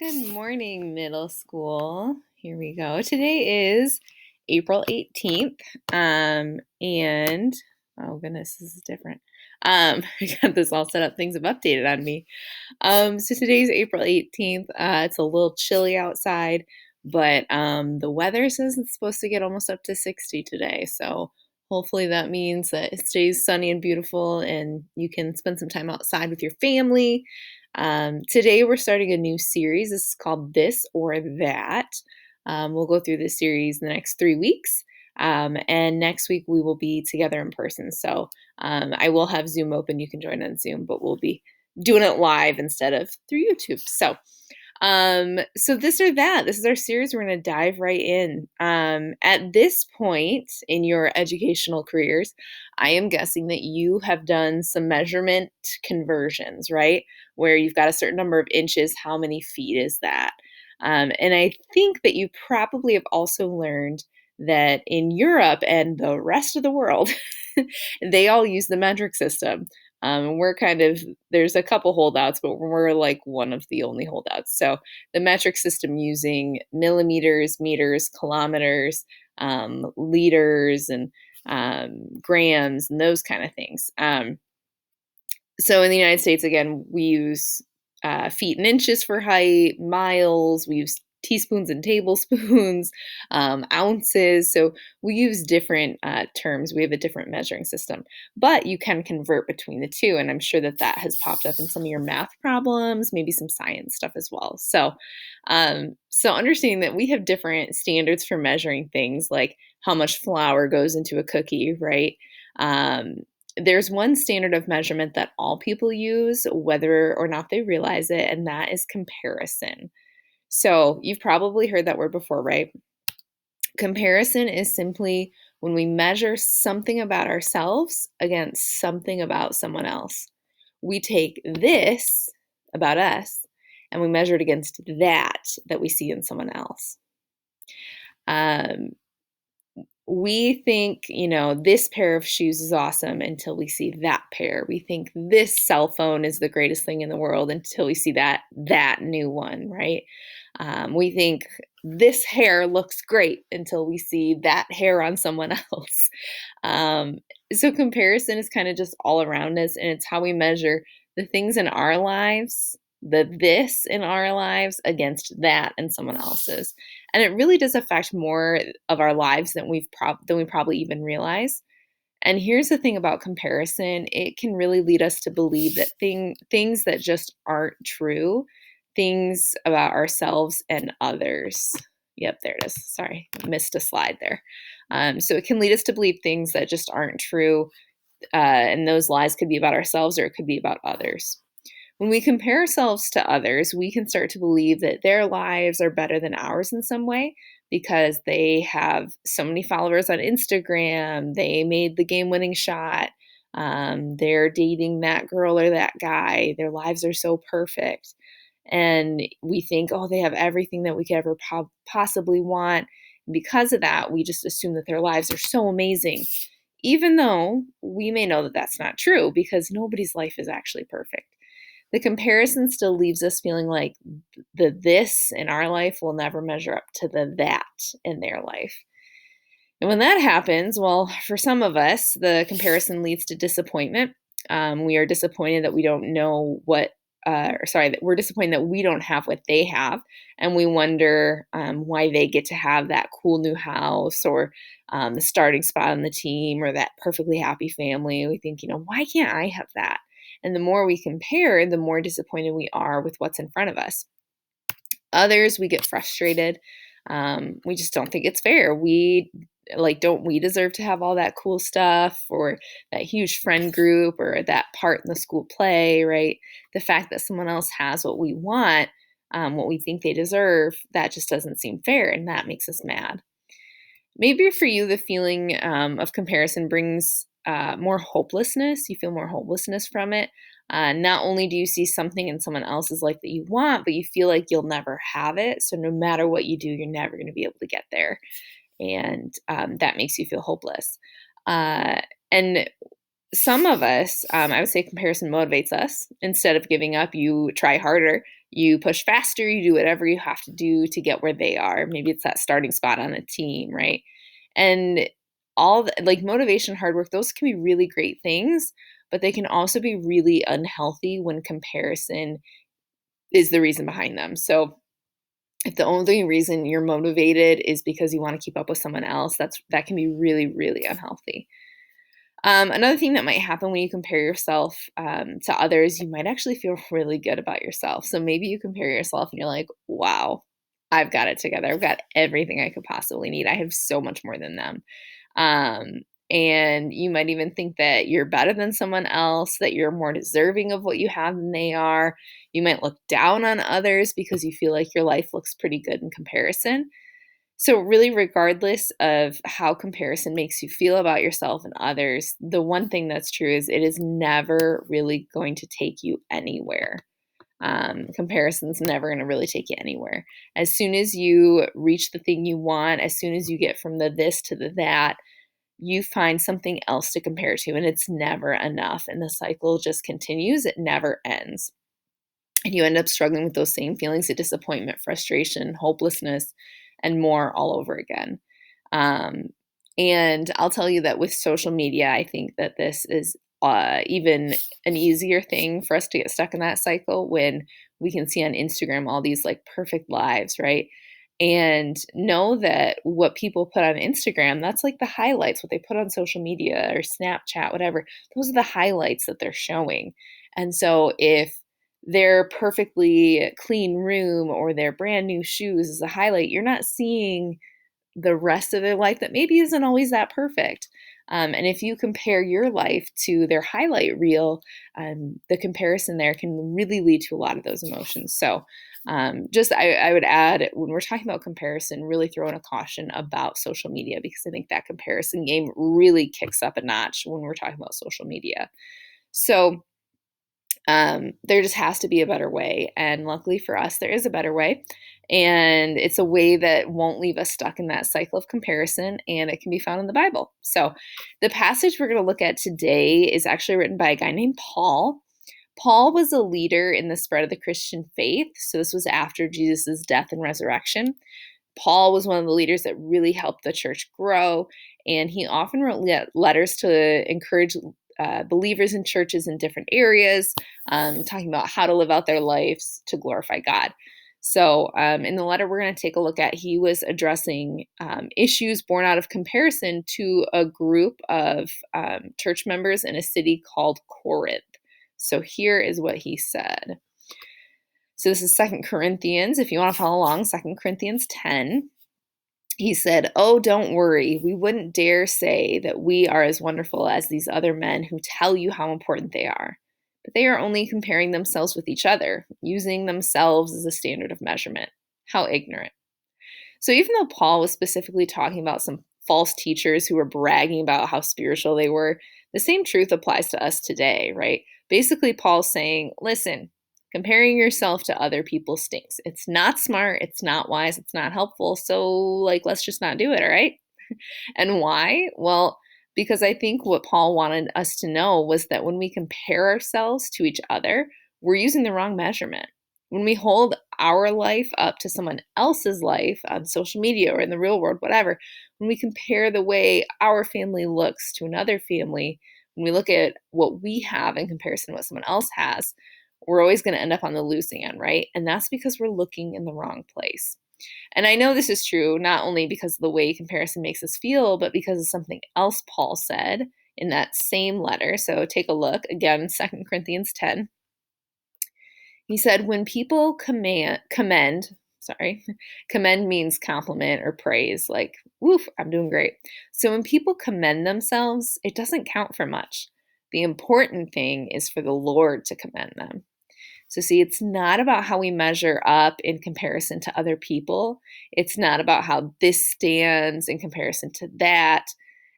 Good morning, middle school. Here we go. Today is April 18th. And oh goodness, this is different. I got this all set up. Things have updated on me. So today's April 18th. It's a little chilly outside, but the weather says it's supposed to get almost up to 60 today. So hopefully that means that it stays sunny and beautiful and you can spend some time outside with your family. Today we're starting a new series. This is called This or That. We'll go through this series in the next 3 weeks. And next week we will be together in person. So I will have Zoom open. You can join on Zoom, but we'll be doing it live instead of through YouTube. So this or that, this is our series. We're going to dive right in. At this point in your educational careers, I am guessing that you have done some measurement conversions, right? Where you've got a certain number of inches. How many feet is that? And I think that you probably have also learned that in Europe and the rest of the world, they all use the metric system. We're there's a couple holdouts, but we're like one of the only holdouts. So the metric system using millimeters, meters, kilometers, liters, and grams, and those kind of things. So in the United States, again, we use feet and inches for height, miles, we use teaspoons and tablespoons, ounces. So we use different terms. We have a different measuring system, but you can convert between the two. And I'm sure that that has popped up in some of your math problems, maybe some science stuff as well. So understanding that we have different standards for measuring things, like how much flour goes into a cookie, right? There's one standard of measurement that all people use, whether or not they realize it, and that is comparison. So you've probably heard that word before, right? Comparison is simply when we measure something about ourselves against something about someone else. We take this about us and we measure it against that we see in someone else. We think, this pair of shoes is awesome until we see that pair. We think this cell phone is the greatest thing in the world until we see that new one, right? We think this hair looks great until we see that hair on someone else. So comparison is kind of just all around us, and it's how we measure the things in our lives, this in our lives against that in someone else's. And it really does affect more of our lives than we probably even realize. And here's the thing about comparison, it can really lead us to believe that things that just aren't true, things about ourselves and others. Yep, there it is. Sorry, missed a slide there. So it can lead us to believe things that just aren't true. And those lies could be about ourselves or it could be about others. When we compare ourselves to others, we can start to believe that their lives are better than ours in some way because they have so many followers on Instagram, they made the game-winning shot, they're dating that girl or that guy, their lives are so perfect. And we think, oh, they have everything that we could ever possibly want. And because of that, we just assume that their lives are so amazing, even though we may know that that's not true because nobody's life is actually perfect. The comparison still leaves us feeling like the this in our life will never measure up to the that in their life. And when that happens, well, for some of us, the comparison leads to disappointment. We are disappointed that we don't know that we're disappointed that we don't have what they have. And we wonder why they get to have that cool new house or the starting spot on the team or that perfectly happy family. We think, why can't I have that? And the more we compare, the more disappointed we are with what's in front of us. Others, we get frustrated. We just don't think it's fair. Don't we deserve to have all that cool stuff or that huge friend group or that part in the school play, right? The fact that someone else has what we want, what we think they deserve, that just doesn't seem fair, and that makes us mad. Maybe for you, the feeling of comparison brings more hopelessness. You feel more hopelessness from it. Not only do you see something in someone else's life that you want, but you feel like you'll never have it. So no matter what you do, you're never going to be able to get there. And that makes you feel hopeless. And some of us, I would say comparison motivates us. Instead of giving up, you try harder You push faster, you do whatever you have to do to get where they are. Maybe it's that starting spot on a team, right? And like motivation, hard work, those can be really great things, but they can also be really unhealthy when comparison is the reason behind them. So if the only reason you're motivated is because you want to keep up with someone else, that can be really, really unhealthy. Another thing that might happen when you compare yourself to others, you might actually feel really good about yourself. So maybe you compare yourself and you're like, wow, I've got it together. I've got everything I could possibly need. I have so much more than them. Um, and you might even think that you're better than someone else, that you're more deserving of what you have than they are. You might look down on others because you feel like your life looks pretty good in comparison. So, really, regardless of how comparison makes you feel about yourself and others, the one thing that's true is it is never really going to take you anywhere. Comparison's never going to really take you anywhere. As soon as you reach the thing you want, as soon as you get from the this to the that, you find something else to compare to, and it's never enough. And the cycle just continues, it never ends. And you end up struggling with those same feelings of disappointment, frustration, hopelessness, and more all over again. Um, and I'll tell you that with social media, I think that this is even an easier thing for us to get stuck in that cycle when we can see on Instagram all these like perfect lives, right? And know that what people put on Instagram, that's like the highlights, what they put on social media or Snapchat, whatever, those are the highlights that they're showing. And so if their perfectly clean room or their brand new shoes is a highlight, you're not seeing the rest of their life that maybe isn't always that perfect. And if you compare your life to their highlight reel, the comparison there can really lead to a lot of those emotions. So, I would add when we're talking about comparison, really throw in a caution about social media because I think that comparison game really kicks up a notch when we're talking about social media. So, there just has to be a better way. And luckily for us, there is a better way. And it's a way that won't leave us stuck in that cycle of comparison, and it can be found in the Bible. So, the passage we're going to look at today is actually written by a guy named Paul. Paul was a leader in the spread of the Christian faith. So, this was after Jesus' death and resurrection. Paul was one of the leaders that really helped the church grow, and he often wrote letters to encourage believers in churches in different areas, talking about how to live out their lives to glorify God. So, in the letter we're going to take a look at, he was addressing issues born out of comparison to a group of church members in a city called Corinth. So, here is what he said. So, this is 2 Corinthians. If you want to follow along, 2 Corinthians 10. He said, "Oh, don't worry. We wouldn't dare say that we are as wonderful as these other men who tell you how important they are. But they are only comparing themselves with each other, using themselves as a standard of measurement. How ignorant." So even though Paul was specifically talking about some false teachers who were bragging about how spiritual they were, the same truth applies to us today, right? Basically, Paul's saying, listen, comparing yourself to other people stinks. It's not smart, it's not wise, it's not helpful. So, like, let's just not do it, all right? And why? Well, because I think what Paul wanted us to know was that when we compare ourselves to each other, we're using the wrong measurement. When we hold our life up to someone else's life on social media or in the real world, whatever, when we compare the way our family looks to another family, when we look at what we have in comparison to what someone else has, we're always going to end up on the losing end, right? And that's because we're looking in the wrong place. And I know this is true not only because of the way comparison makes us feel, but because of something else Paul said in that same letter. So take a look again, 2 Corinthians 10. He said, when people commend means compliment or praise, like, woof, I'm doing great. So when people commend themselves, it doesn't count for much. The important thing is for the Lord to commend them. So, see, it's not about how we measure up in comparison to other people. It's not about how this stands in comparison to that.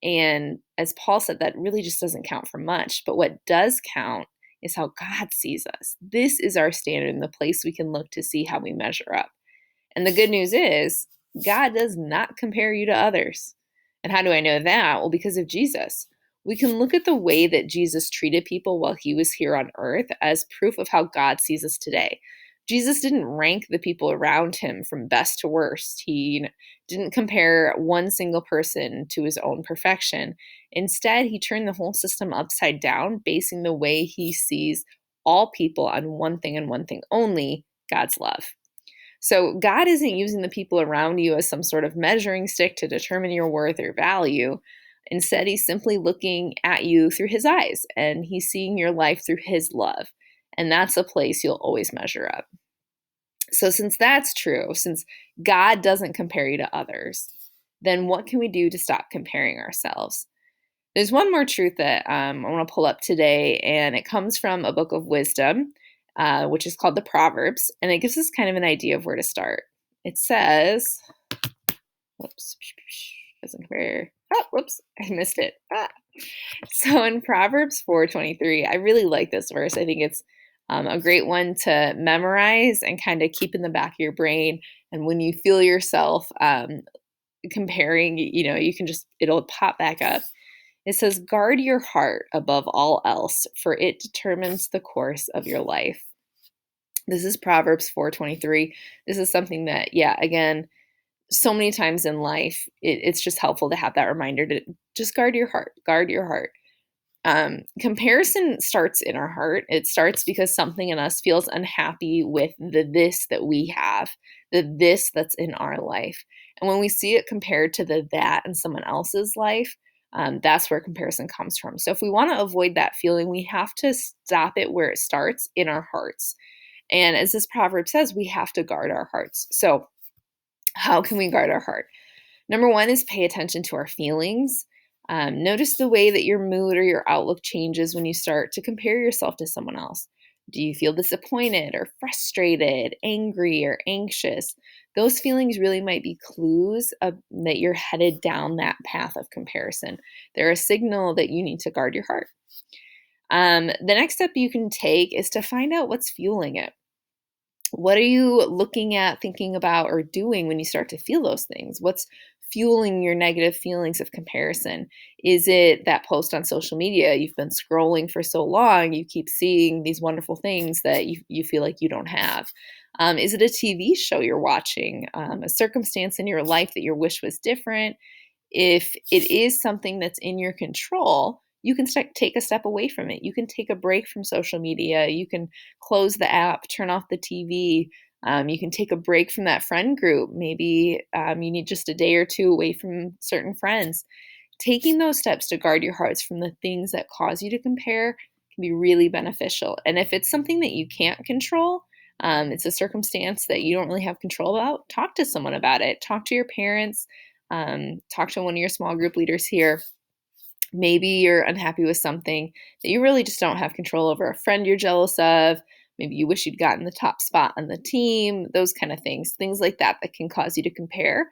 And as Paul said, that really just doesn't count for much. But what does count is how God sees us. This is our standard and the place we can look to see how we measure up. And the good news is, God does not compare you to others. And how do I know that? Well, because of Jesus. We can look at the way that Jesus treated people while he was here on earth as proof of how God sees us today. Jesus didn't rank the people around him from best to worst. He didn't compare one single person to his own perfection. Instead, he turned the whole system upside down, basing the way he sees all people on one thing and one thing only: God's love. So God isn't using the people around you as some sort of measuring stick to determine your worth or value. Instead, he's simply looking at you through his eyes, and he's seeing your life through his love. And that's a place you'll always measure up. So, since that's true, since God doesn't compare you to others, then what can we do to stop comparing ourselves? There's one more truth that I want to pull up today, and it comes from a book of wisdom, which is called the Proverbs, and it gives us kind of an idea of where to start. It says, whoops, doesn't compare. Oh, whoops, I missed it. So in Proverbs 4:23, I really like this verse. I think it's a great one to memorize and kind of keep in the back of your brain. And when you feel yourself comparing, you can it'll pop back up. It says, guard your heart above all else, for it determines the course of your life. This is Proverbs 4:23. This is something that, yeah, again, so many times in life, it's just helpful to have that reminder to just guard your heart, guard your heart. Comparison starts in our heart. It starts because something in us feels unhappy with the this that we have, the this that's in our life. And when we see it compared to the that in someone else's life, that's where comparison comes from. So if we want to avoid that feeling, we have to stop it where it starts, in our hearts. And as this proverb says, we have to guard our hearts. So how can we guard our heart? Number one is pay attention to our feelings. Notice the way that your mood or your outlook changes when you start to compare yourself to someone else. Do you feel disappointed or frustrated, angry or anxious? Those feelings really might be clues that you're headed down that path of comparison. They're a signal that you need to guard your heart. The next step you can take is to find out what's fueling it. What are you looking at, thinking about, or doing when you start to feel those things? What's fueling your negative feelings of comparison? Is it that post on social media? You've been scrolling for so long, you keep seeing these wonderful things that you feel like you don't have. Is it a TV show you're watching? A circumstance in your life that you wish was different? If it is something that's in your control, you can take a step away from it. You can take a break from social media. You can close the app, turn off the TV. You can take a break from that friend group. Maybe you need just a day or two away from certain friends. Taking those steps to guard your hearts from the things that cause you to compare can be really beneficial. And if it's something that you can't control, it's a circumstance that you don't really have control about, talk to someone about it. Talk to your parents. Talk to one of your small group leaders here. Maybe you're unhappy with something that you really just don't have control over, a friend you're jealous of. Maybe you wish you'd gotten the top spot on the team, those kind of things like that can cause you to compare.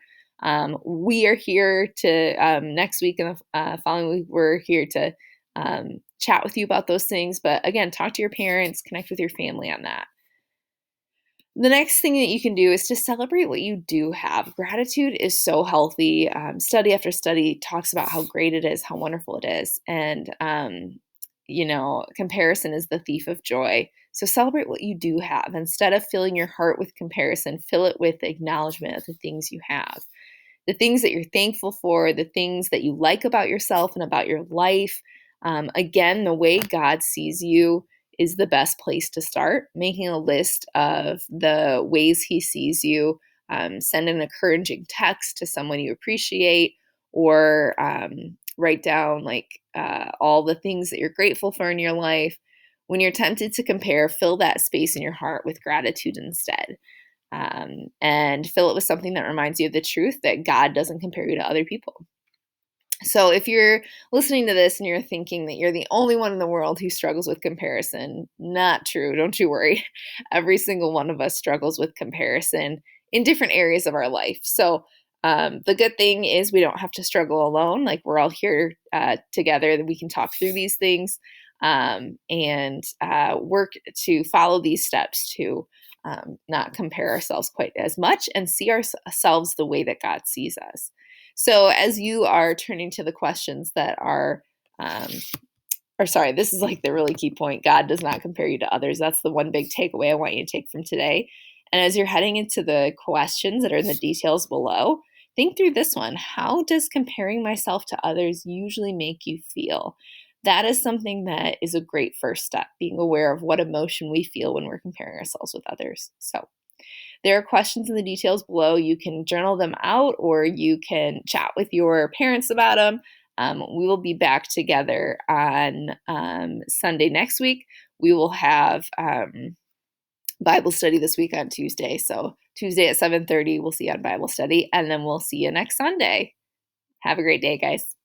We are here to, next week and the following week, we're here to chat with you about those things. But again, talk to your parents, connect with your family on that. The next thing that you can do is to celebrate what you do have. Gratitude is so healthy. Study after study talks about how great it is, how wonderful it is. And, comparison is the thief of joy. So celebrate what you do have. Instead of filling your heart with comparison, fill it with acknowledgement of the things you have, the things that you're thankful for, the things that you like about yourself and about your life. Again, the way God sees you is the best place to start. Making a list of the ways he sees you. Send an encouraging text to someone you appreciate, or write down all the things that you're grateful for in your life. When you're tempted to compare, fill that space in your heart with gratitude instead. And fill it with something that reminds you of the truth that God doesn't compare you to other people. So if you're listening to this and you're thinking that you're the only one in the world who struggles with comparison, not true. Don't you worry. Every single one of us struggles with comparison in different areas of our life. So the good thing is we don't have to struggle alone. Like, we're all here together, that we can talk through these things and work to follow these steps to not compare ourselves quite as much and see ourselves the way that God sees us. So as you are turning to the questions that are or sorry, this is like the really key point. God does not compare you to others. That's the one big takeaway I want you to take from today. And as you're heading into the questions that are in the details below, think through this one. How does comparing myself to others usually make you feel? That is something that is a great first step, being aware of what emotion we feel when we're comparing ourselves with others. So, there are questions in the details below. You can journal them out or you can chat with your parents about them. We will be back together on Sunday next week. We will have Bible study this week on Tuesday. So Tuesday at 7:30, we'll see you on Bible study, and then we'll see you next Sunday. Have a great day, guys.